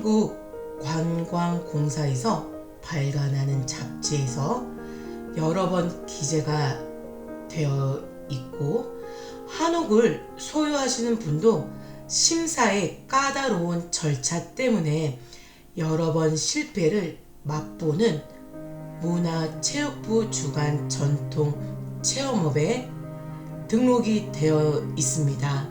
한국관광공사에서 발간하는 잡지에서 여러 번 기재가 되어 있고, 한옥을 소유하시는 분도 심사의 까다로운 절차 때문에 여러 번 실패를 맛보는 문화체육부 주관 전통체험업에 등록이 되어 있습니다.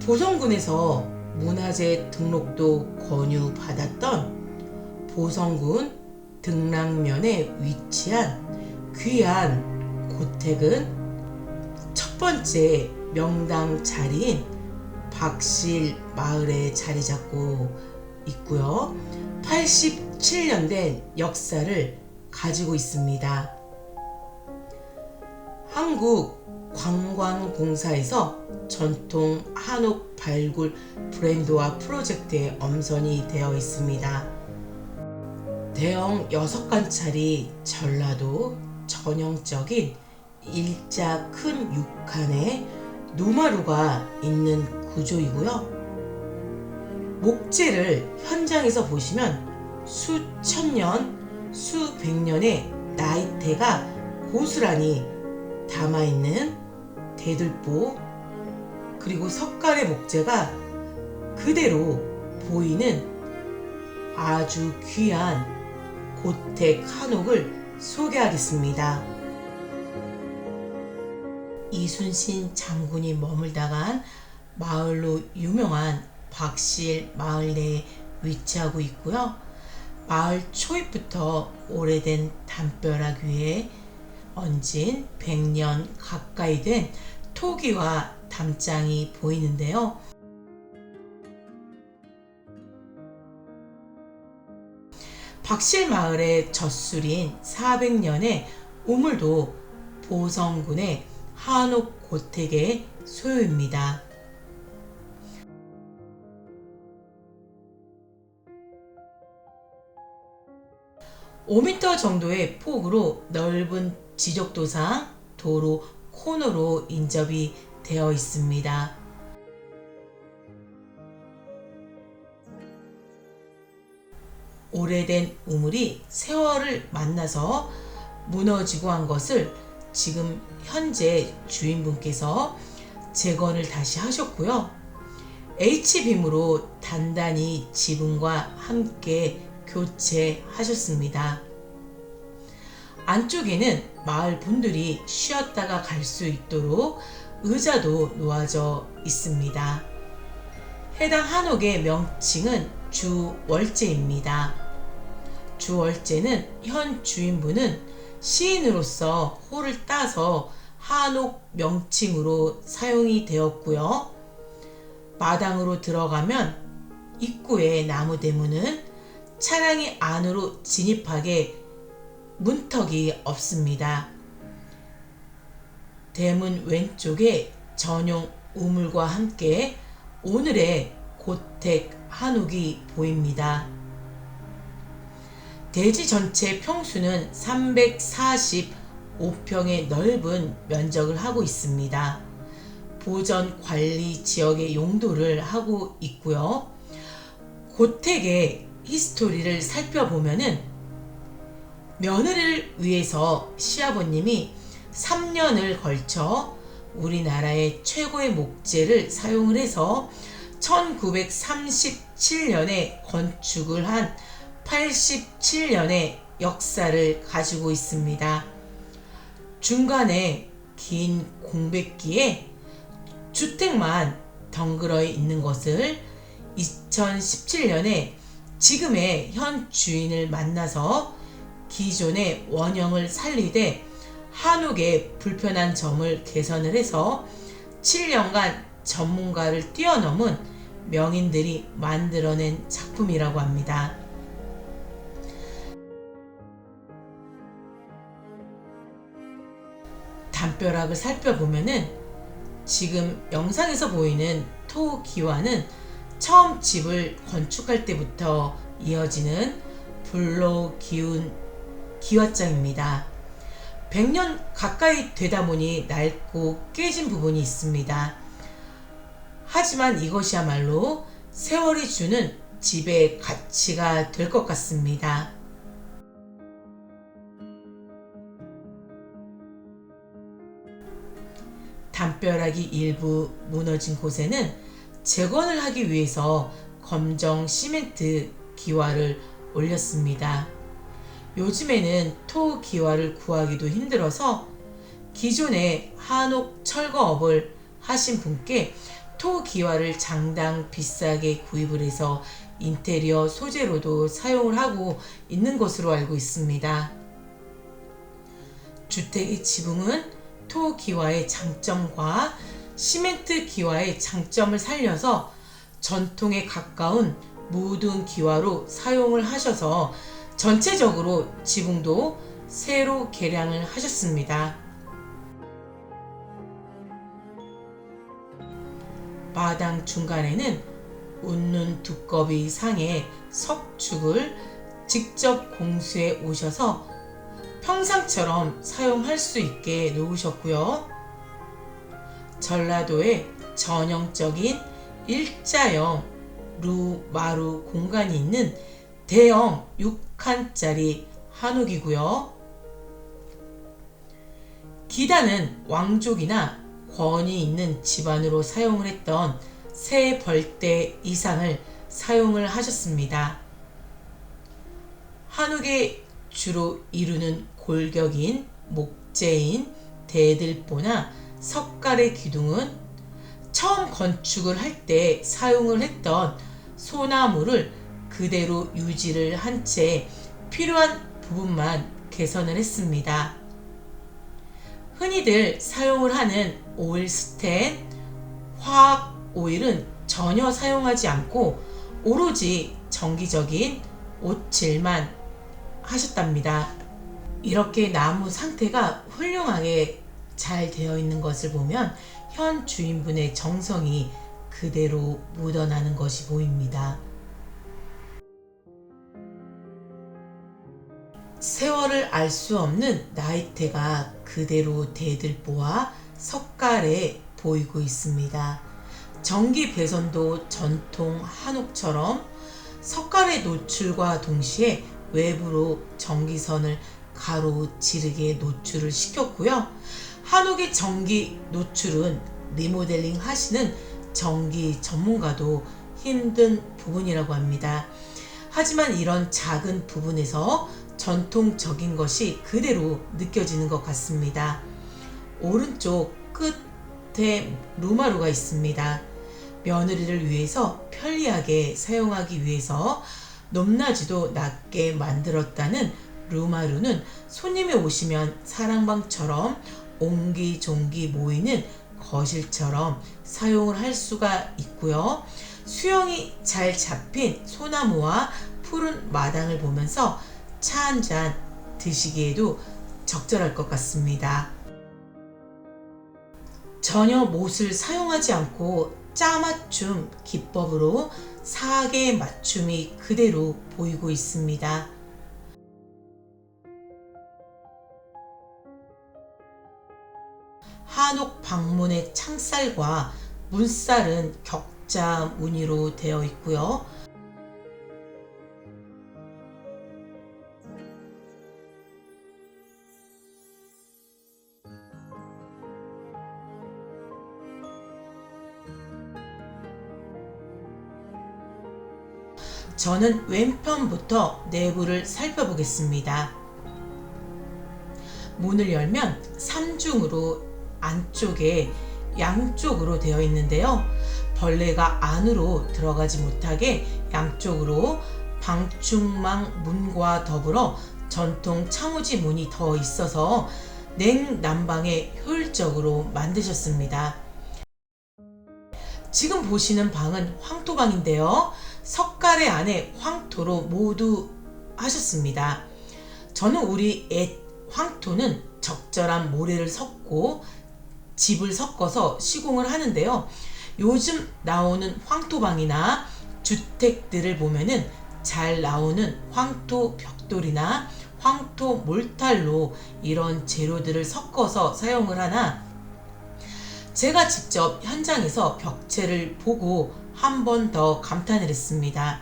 보성군에서 문화재 등록도 권유받았던 보성군 등락면에 위치한 귀한 고택은 첫 번째 명당 자리인 박실 마을에 자리 잡고 있고요. 87년 된 역사를 가지고 있습니다. 한국관광공사에서 전통 한옥 발굴 브랜드화 프로젝트에 엄선이 되어 있습니다. 대형 6관짜리 전라도 전형적인 일자 큰 6칸의 노마루가 있는 구조이고요. 목재를 현장에서 보시면 수천 년, 수백 년의 나이테가 고스란히 담아있는 대들보, 그리고 석갈의 목재가 그대로 보이는 아주 귀한 고택 한옥을 소개하겠습니다. 이순신 장군이 머물다 간 마을로 유명한 박실 마을 내에 위치하고 있고요. 마을 초입부터 오래된 담벼락 위에 얹은 100년 가까이 된 토기와 담장이 보이는데요. 박실 마을의 젖술인 400년의 우물도 보성군의 한옥 고택의 소유입니다. (5m) 정도의 폭으로 넓은 지적도상 도로 코너로 인접이 되어 있습니다. 오래된 우물이 세월을 만나서 무너지고 한 것을 지금 현재 주인분께서 재건을 다시 하셨고요. H빔으로 단단히 지붕과 함께 교체하셨습니다. 안쪽에는 마을 분들이 쉬었다가 갈 수 있도록 의자도 놓아져 있습니다. 해당 한옥의 명칭은 주월제입니다. 주월제는 현 주인분은 시인으로서 호를 따서 한옥 명칭으로 사용이 되었고요. 마당으로 들어가면 입구의 나무 대문은 차량이 안으로 진입하게 문턱이 없습니다. 대문 왼쪽에 전용 우물과 함께 오늘의 고택 한옥이 보입니다. 대지 전체 평수는 345평의 넓은 면적을 하고 있습니다. 보전 관리 지역의 용도를 하고 있고요. 고택의 히스토리를 살펴보면은 며느리를 위해서 시아버님이 3년을 걸쳐 우리나라의 최고의 목재를 사용을 해서 1937년에 건축을 한 87년의 역사를 가지고 있습니다. 중간에 긴 공백기에 주택만 덩그러 있는 것을 2017년에 지금의 현 주인을 만나서 기존의 원형을 살리되 한옥의 불편한 점을 개선을 해서 7년간 전문가를 뛰어넘은 명인들이 만들어낸 작품이라고 합니다. 담벼락을 살펴보면은 지금 영상에서 보이는 토기와는 처음 집을 건축할 때부터 이어지는 불로 기운 기와장입니다. 100년 가까이 되다 보니 낡고 깨진 부분이 있습니다. 하지만 이것이야말로 세월이 주는 집의 가치가 될 것 같습니다. 담벼락이 일부 무너진 곳에는 재건을 하기 위해서 검정 시멘트 기와를 올렸습니다. 요즘에는 토 기와를 구하기도 힘들어서 기존에 한옥 철거업을 하신 분께 토 기와를 장당 비싸게 구입을 해서 인테리어 소재로도 사용을 하고 있는 것으로 알고 있습니다. 주택의 지붕은 토 기와의 장점과 시멘트 기와의 장점을 살려서 전통에 가까운 무든 기와로 사용을 하셔서 전체적으로 지붕도 새로 개량을 하셨습니다. 마당 중간에는 웃는 두꺼비 상에 석축을 직접 공수해 오셔서 평상처럼 사용할 수 있게 놓으셨고요. 전라도에 전형적인 일자형 루마루 공간이 있는 대형 6칸짜리 한옥이고요. 기단은 왕족이나 권위 있는 집안으로 사용을 했던 세 벌대 이상을 사용을 하셨습니다. 한옥의 주로 이루는 골격인 목재인 대들보나 석가래 기둥은 처음 건축을 할 때 사용을 했던 소나무를 그대로 유지를 한 채 필요한 부분만 개선을 했습니다. 흔히들 사용을 하는 오일 스텐, 화학 오일은 전혀 사용하지 않고 오로지 정기적인 오칠만 하셨답니다. 이렇게 나무 상태가 훌륭하게 잘 되어 있는 것을 보면 현 주인분의 정성이 그대로 묻어나는 것이 보입니다. 세월을 알 수 없는 나이테가 그대로 대들보와 석가래 보이고 있습니다. 전기 배선도 전통 한옥처럼 석가래 노출과 동시에 외부로 전기선을 가로지르게 노출을 시켰고요. 한옥의 전기 노출은 리모델링 하시는 전기 전문가도 힘든 부분이라고 합니다. 하지만 이런 작은 부분에서 전통적인 것이 그대로 느껴지는 것 같습니다. 오른쪽 끝에 루마루가 있습니다. 며느리를 위해서 편리하게 사용하기 위해서 높낮이도 낮게 만들었다는 루마루는 손님이 오시면 사랑방처럼 옹기종기 모이는 거실처럼 사용을 할 수가 있고요. 수영이 잘 잡힌 소나무와 푸른 마당을 보면서 차 한 잔 드시기에도 적절할 것 같습니다. 전혀 못을 사용하지 않고 짜맞춤 기법으로 사계의 맞춤이 그대로 보이고 있습니다. 한옥 방문의 창살과 문살은 격자 무늬로 되어 있고요. 저는 왼편부터 내부를 살펴보겠습니다. 문을 열면 3중으로 안쪽에 양쪽으로 되어 있는데요. 벌레가 안으로 들어가지 못하게 양쪽으로 방충망 문과 더불어 전통 창호지 문이 더 있어서 냉난방에 효율적으로 만드셨습니다. 지금 보시는 방은 황토방인데요. 석가래 안에 황토로 모두 하셨습니다. 저는 우리 옛 황토는 적절한 모래를 섞고 집을 섞어서 시공을 하는데요. 요즘 나오는 황토방이나 주택들을 보면은 잘 나오는 황토 벽돌이나 황토 몰탈로 이런 재료들을 섞어서 사용을 하나, 제가 직접 현장에서 벽체를 보고 한 번 더 감탄을 했습니다.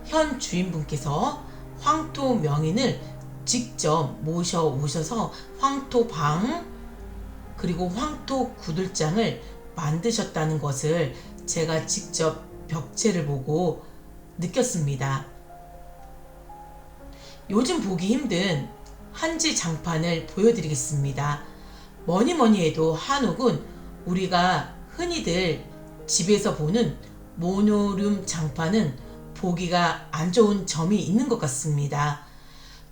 현 주인분께서 황토 명인을 직접 모셔오셔서 황토방 그리고 황토 구들장을 만드셨다는 것을 제가 직접 벽체를 보고 느꼈습니다. 요즘 보기 힘든 한지 장판을 보여드리겠습니다. 뭐니 해도 한옥은 우리가 흔히들 집에서 보는 모노륨 장판은 보기가 안 좋은 점이 있는 것 같습니다.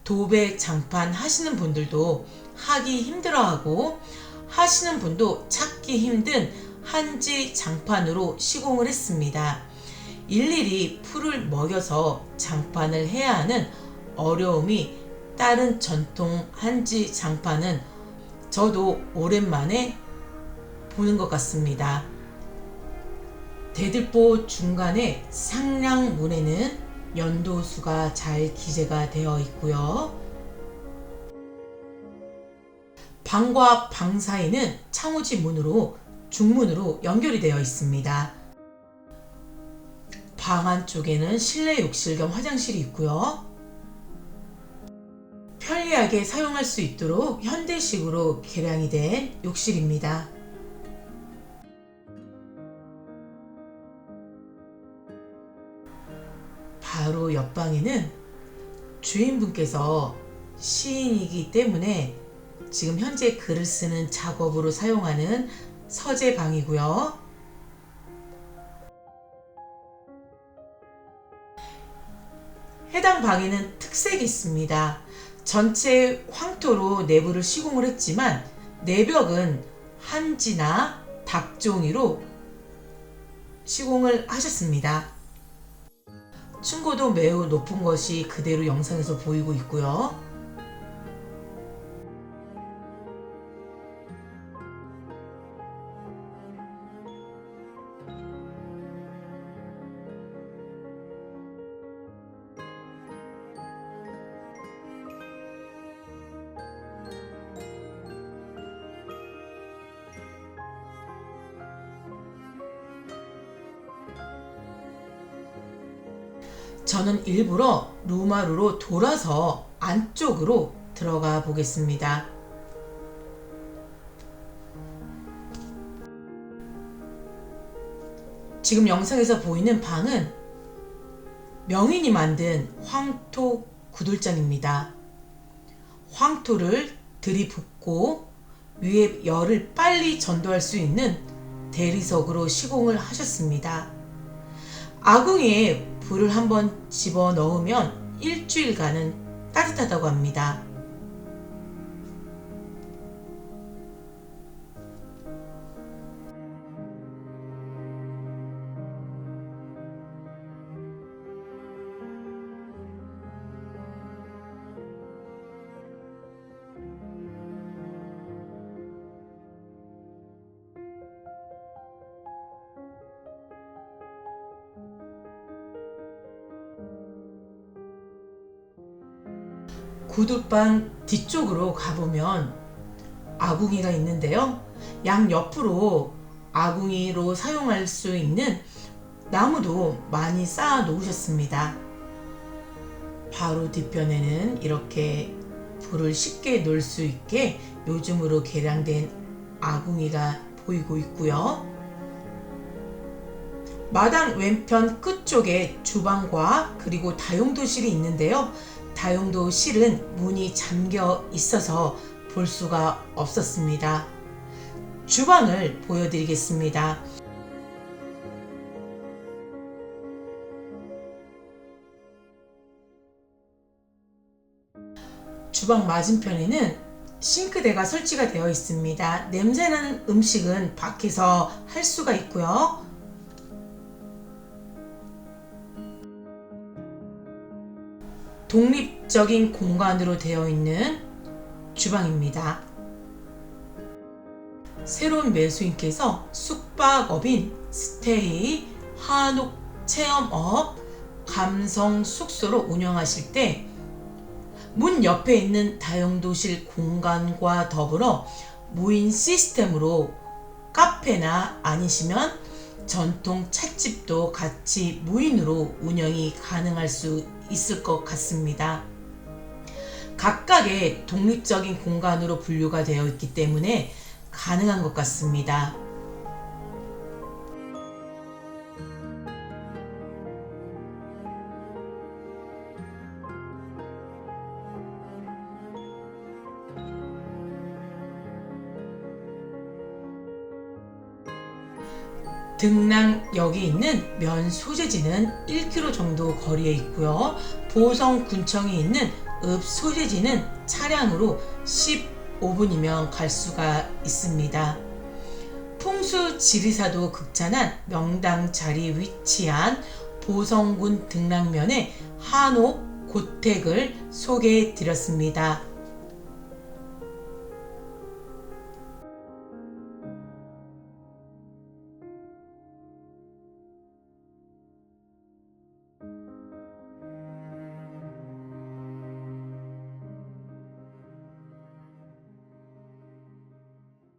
도배 장판 하시는 분들도 하기 힘들어하고 하시는 분도 찾기 힘든 한지 장판으로 시공을 했습니다. 일일이 풀을 먹여서 장판을 해야 하는 어려움이 다른 전통 한지 장판은 저도 오랜만에 보는 것 같습니다. 대들보 중간에 상량문에는 연도수가 잘 기재가 되어 있고요. 방과 방 사이는 창호지 문으로 중문으로 연결이 되어 있습니다. 방 안쪽에는 실내 욕실 겸 화장실이 있고요. 편리하게 사용할 수 있도록 현대식으로 개량이 된 욕실입니다. 바로 옆방에는 주인분께서 시인이기 때문에 지금 현재 글을 쓰는 작업으로 사용하는 서재방이고요. 해당 방에는 특색이 있습니다. 전체 황토로 내부를 시공을 했지만 내벽은 한지나 닭종이로 시공을 하셨습니다. 층고도 매우 높은 것이 그대로 영상에서 보이고 있고요. 저는 일부러 루마루로 돌아서 안쪽으로 들어가 보겠습니다. 지금 영상에서 보이는 방은 명인이 만든 황토 구들장입니다. 황토를 들이붓고 위에 열을 빨리 전도할 수 있는 대리석으로 시공을 하셨습니다. 아궁이에 불을 한번 집어 넣으면 일주일간은 따뜻하다고 합니다. 구두방 뒤쪽으로 가보면 아궁이가 있는데요. 양옆으로 아궁이로 사용할 수 있는 나무도 많이 쌓아 놓으셨습니다. 바로 뒤편에는 이렇게 불을 쉽게 놓을 수 있게 요즘으로 개량된 아궁이가 보이고 있고요. 마당 왼편 끝쪽에 주방과 그리고 다용도실이 있는데요. 다용도실은 문이 잠겨 있어서 볼 수가 없었습니다. 주방을 보여드리겠습니다. 주방 맞은편에는 싱크대가 설치가 되어 있습니다. 냄새나는 음식은 밖에서 할 수가 있고요. 독립적인 공간으로 되어 있는 주방입니다. 새로운 매수인께서 숙박업인 스테이, 한옥 체험업, 감성 숙소로 운영하실 때 문 옆에 있는 다용도실 공간과 더불어 무인 시스템으로 카페나 아니시면 전통 찻집도 같이 무인으로 운영이 가능할 수 있을 것 같습니다. 각각의 독립적인 공간으로 분류가 되어 있기 때문에 가능한 것 같습니다. 등랑역에 있는 면 소재지는 1km 정도 거리에 있고요. 보성군청에 있는 읍 소재지는 차량으로 15분이면 갈 수가 있습니다. 풍수 지리사도 극찬한 명당 자리에 위치한 보성군 등랑면의 한옥 고택을 소개해 드렸습니다.